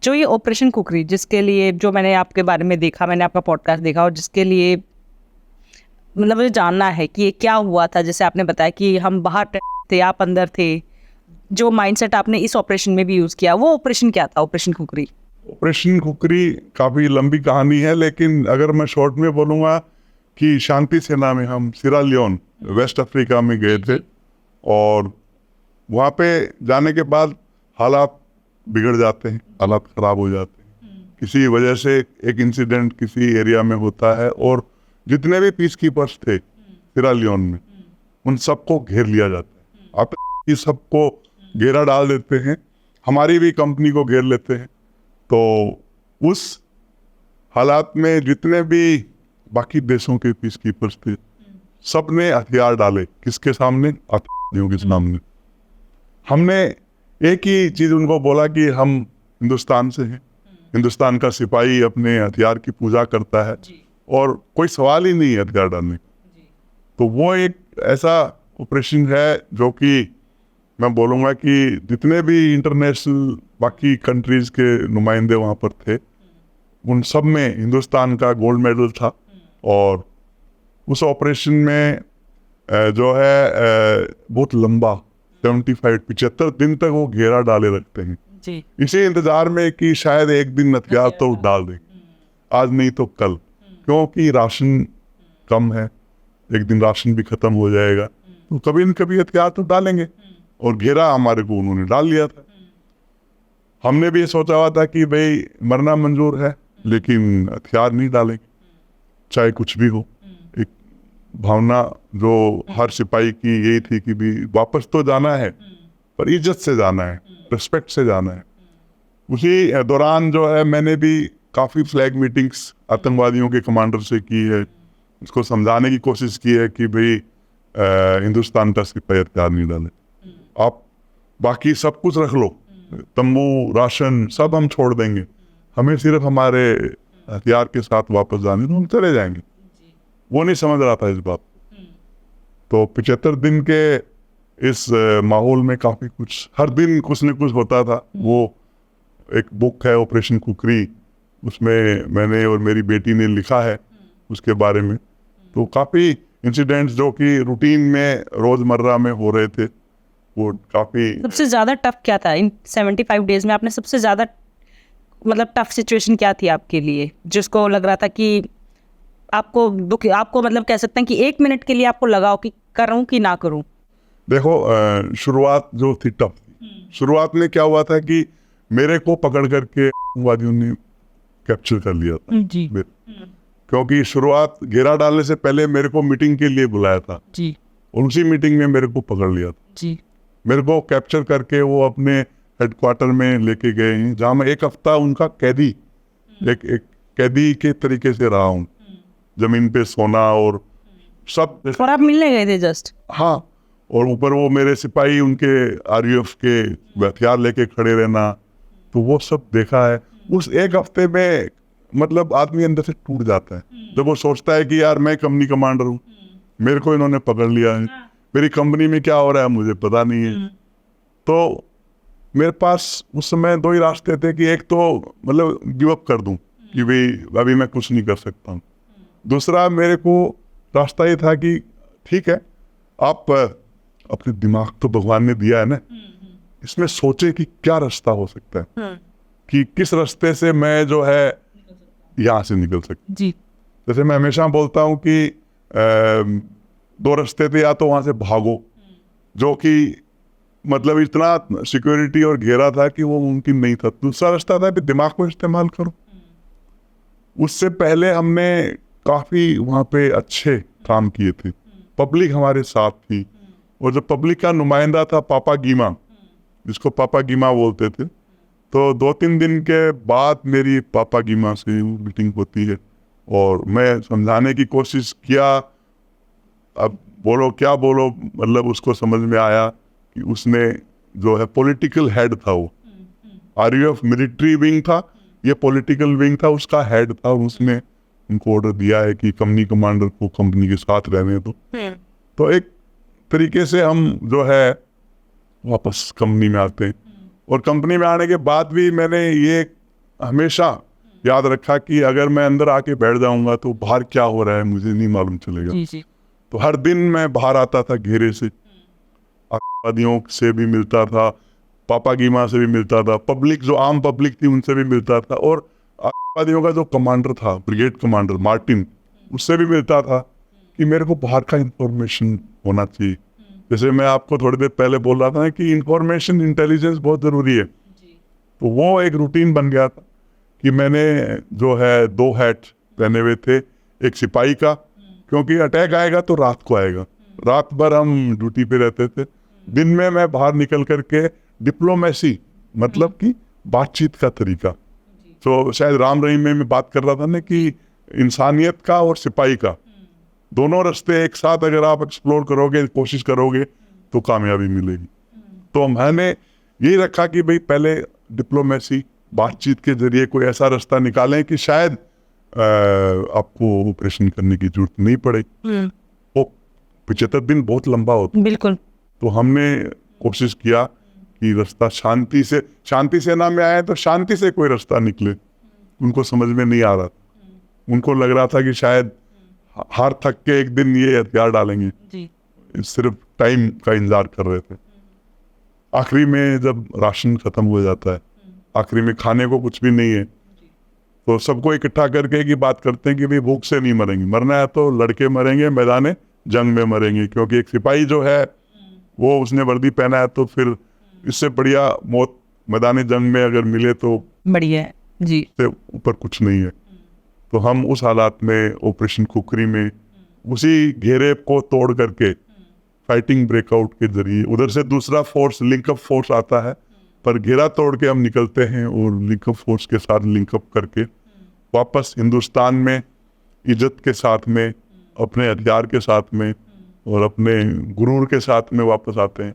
जो ये ऑपरेशन कुकरी जिसके लिए जो मैंने आपके बारे में देखा, मैंने आपका पॉडकास्ट देखा और जिसके लिए मतलब मुझे जानना है कि ये क्या हुआ था। जैसे आपने बताया कि हम बाहर थे, आप अंदर थे, जो माइंडसेट आपने इस ऑपरेशन में भी यूज किया, वो ऑपरेशन क्या था, ऑपरेशन कुकरी? ऑपरेशन कुकरी काफ़ी लंबी कहानी है, लेकिन अगर मैं शॉर्ट में बोलूँगा कि शांति सेना में हम सिरा लियोन वेस्ट अफ्रीका में गए थे, और वहाँ पे जाने के बाद हालात बिगड़ जाते हैं, हालात ख़राब हो जाते हैं किसी वजह से। एक इंसिडेंट किसी एरिया में होता है और जितने भी पीस कीपर्स थे सिरा लियोन में, उन सबको घेर लिया जाता है। आप सबको घेरा डाल देते हैं, हमारी भी कंपनी को घेर लेते हैं। तो उस हालात में जितने भी बाकी देशों के पीस कीपर्स थे, सब ने हथियार डाले। किसके सामने? आतंकवादियों के सामने। हमने एक ही चीज उनको बोला कि हम हिंदुस्तान से हैं, हिंदुस्तान का सिपाही अपने हथियार की पूजा करता है और कोई सवाल ही नहीं है हथियार डालने का। तो वो एक ऐसा ऑपरेशन है जो कि मैं बोलूँगा कि जितने भी इंटरनेशनल बाकी कंट्रीज के नुमाइंदे वहाँ पर थे, उन सब में हिंदुस्तान का गोल्ड मेडल था। और उस ऑपरेशन में जो है बहुत लंबा 75 दिन तक वो घेरा डाले रखते हैं जी। इसी इंतजार में कि शायद एक दिन हथियार तो डाल दें, आज नहीं तो कल, क्योंकि राशन कम है, एक दिन राशन भी खत्म हो जाएगा, तो कभी न कभी हथियार तो डालेंगे। और घेरा हमारे को उन्होंने डाल लिया था। हमने भी ये सोचा हुआ था कि भाई मरना मंजूर है, लेकिन हथियार नहीं डालेंगे चाहे कुछ भी हो। एक भावना जो हर सिपाही की यही थी कि भी वापस तो जाना है, पर इज्जत से जाना है, रिस्पेक्ट से जाना है। उसी दौरान जो है मैंने भी काफ़ी फ्लैग मीटिंग्स आतंकवादियों के कमांडर से की है, उसको समझाने की कोशिश की है कि भाई हिंदुस्तान का सिपाही हथियार नहीं डाले, आप बाकी सब कुछ रख लो, तंबू राशन सब हम छोड़ देंगे, हमें सिर्फ हमारे हथियार के साथ वापस जाने दो, हम चले जाएंगे। वो नहीं समझ रहा था इस बात। तो 75 दिन के इस माहौल में काफ़ी कुछ, हर दिन कुछ न कुछ होता था। वो एक बुक है ऑपरेशन कुकरी, उसमें मैंने और मेरी बेटी ने लिखा है उसके बारे में। तो काफ़ी इंसिडेंट्स जो कि रूटीन में रोज़मर्रा में हो रहे थे, वो काफ़ी। सबसे ज़्यादा टफ क्या था इन 75 डेज में? आपने सबसे ज़्यादा मतलब टफ सिचुएशन क्या थी आपके लिए, जिसको लग रहा था कि आपको दुख, आपको मतलब कह सकते हैं कि 1 मिनट के लिए आपको लगा हो कि करूं कि ना करूं? देखो शुरुआत जो थी टफ थी। शुरुआत में क्या हुआ था कि मेरे को पकड़ करके वादियों ने कैप्चर कर लिया था जी। क्योंकि शुरुआत घेरा डालने से पहले मेरे को मीटिंग के लिए बुलाया था जी। और उसी मीटिंग में मेरे को पकड़ लिया था। जी। मेरे को कैप्चर करके वो अपने हेडक्वार्टर में लेके गए हैं, जहाँ मैं 1 हफ्ता उनका कैदी, एक कैदी के तरीके से रहा हूँ। जमीन पे सोना और सब। और आप मिलने गए थे जस्ट? हाँ, और ऊपर वो मेरे सिपाही उनके RUF के हथियार लेके खड़े रहना, तो वो सब देखा है। उस 1 हफ्ते में मतलब आदमी अंदर से टूट जाता है जब वो सोचता है कि यार मैं कंपनी कमांडर हूँ, मेरे को इन्होंने पकड़ लिया है, मेरी कंपनी में क्या हो रहा है मुझे पता नहीं है। तो मेरे पास उस समय 2 ही रास्ते थे कि एक तो मतलब गिव अप कर दूं कि भाई अभी मैं कुछ नहीं कर सकता हूँ। दूसरा मेरे को रास्ता ये था कि ठीक है, आप अपने दिमाग तो भगवान ने दिया है ना, इसमें सोचे कि क्या रास्ता हो सकता है, कि किस रास्ते से मैं जो है यहाँ से निकल सकता। जी। जैसे मैं हमेशा बोलता हूँ कि 2 रास्ते थे, या तो वहाँ से भागो, जो कि मतलब इतना सिक्योरिटी और घेरा था कि वो मुमकिन नहीं था। दूसरा रास्ता था कि दिमाग को इस्तेमाल करो। उससे पहले हमने काफ़ी वहाँ पे अच्छे काम किए थे, पब्लिक हमारे साथ थी, और जो पब्लिक का नुमाइंदा था पापा गीमा, जिसको पापा गीमा बोलते थे, तो 2-3 दिन के बाद मेरी पापा गीमा से मीटिंग होती है और मैं समझाने की कोशिश किया। अब बोलो क्या बोलो, मतलब उसको समझ में आया कि उसने जो है पॉलिटिकल हेड था, वो RUF मिलिट्री विंग था, ये पॉलिटिकल विंग था, उसका हेड था, और उसने उनको ऑर्डर दिया है कि कंपनी कमांडर को कंपनी के साथ रहने दो। तो एक तरीके से हम जो है वापस कंपनी में आते हैं, और कंपनी में आने के बाद भी मैंने ये हमेशा याद रखा कि अगर मैं अंदर आके बैठ जाऊंगा तो बाहर क्या हो रहा है मुझे नहीं मालूम चलेगा। जी जी। तो हर दिन मैं बाहर आता था घेरे से, आतंकवादियों से भी मिलता था, पापा की माँ से भी मिलता था, पब्लिक जो आम पब्लिक थी उनसे भी मिलता था, और आतंकवादियों का जो कमांडर था, ब्रिगेड कमांडर मार्टिन, उससे भी मिलता था कि मेरे को बाहर का इंफॉर्मेशन होना चाहिए। जैसे मैं आपको थोड़ी देर पहले बोल रहा था ना कि इंफॉर्मेशन इंटेलिजेंस बहुत ज़रूरी है, तो वो एक रूटीन बन गया था कि मैंने जो है 2 हैट पहने हुए थे, एक सिपाही का, क्योंकि अटैक आएगा तो रात को आएगा, रात भर हम ड्यूटी पे रहते थे, दिन में मैं बाहर निकल करके डिप्लोमेसी मतलब कि बातचीत का तरीका। तो शायद राम रहीम में मैं बात कर रहा था ना कि इंसानियत का और सिपाही का दोनों रास्ते एक साथ अगर आप एक्सप्लोर करोगे, कोशिश करोगे तो कामयाबी मिलेगी। तो मैंने यही रखा कि भाई पहले डिप्लोमेसी, बातचीत के जरिए कोई ऐसा रास्ता निकालें कि शायद आपको ऑपरेशन करने की जरूरत नहीं पड़े। वो 75 दिन बहुत लंबा होता, बिल्कुल। तो हमने कोशिश किया कि रास्ता शांति सेना में आए तो शांति से कोई रास्ता निकले। उनको समझ में नहीं आ रहा था, उनको लग रहा था कि शायद हार थक के एक दिन ये हथियार डालेंगे जी। सिर्फ टाइम का इंतजार कर रहे थे। आखिरी में जब राशन खत्म हो जाता है, आखिरी में खाने को कुछ भी नहीं है, तो सबको इकट्ठा करके की बात करते हैं कि भाई भूख से नहीं मरेंगे, मरना है तो लड़के मरेंगे, मैदान जंग में मरेंगे, क्योंकि एक सिपाही जो है वो उसने वर्दी पहना है, तो फिर इससे बढ़िया मौत मैदान जंग में अगर मिले तो बढ़िया है जी। से ऊपर कुछ नहीं है। तो हम उस हालात में ऑपरेशन खुखरी में उसी घेरे को तोड़ करके फाइटिंग ब्रेकआउट के जरिए, उधर से दूसरा फोर्स लिंकअप फोर्स आता है, पर घेरा तोड़ के हम निकलते हैं और लिंकअप फोर्स के साथ लिंकअप करके वापस हिंदुस्तान में इज्जत के साथ में, अपने हथियार के साथ में और अपने गुरूर के साथ में वापस आते हैं।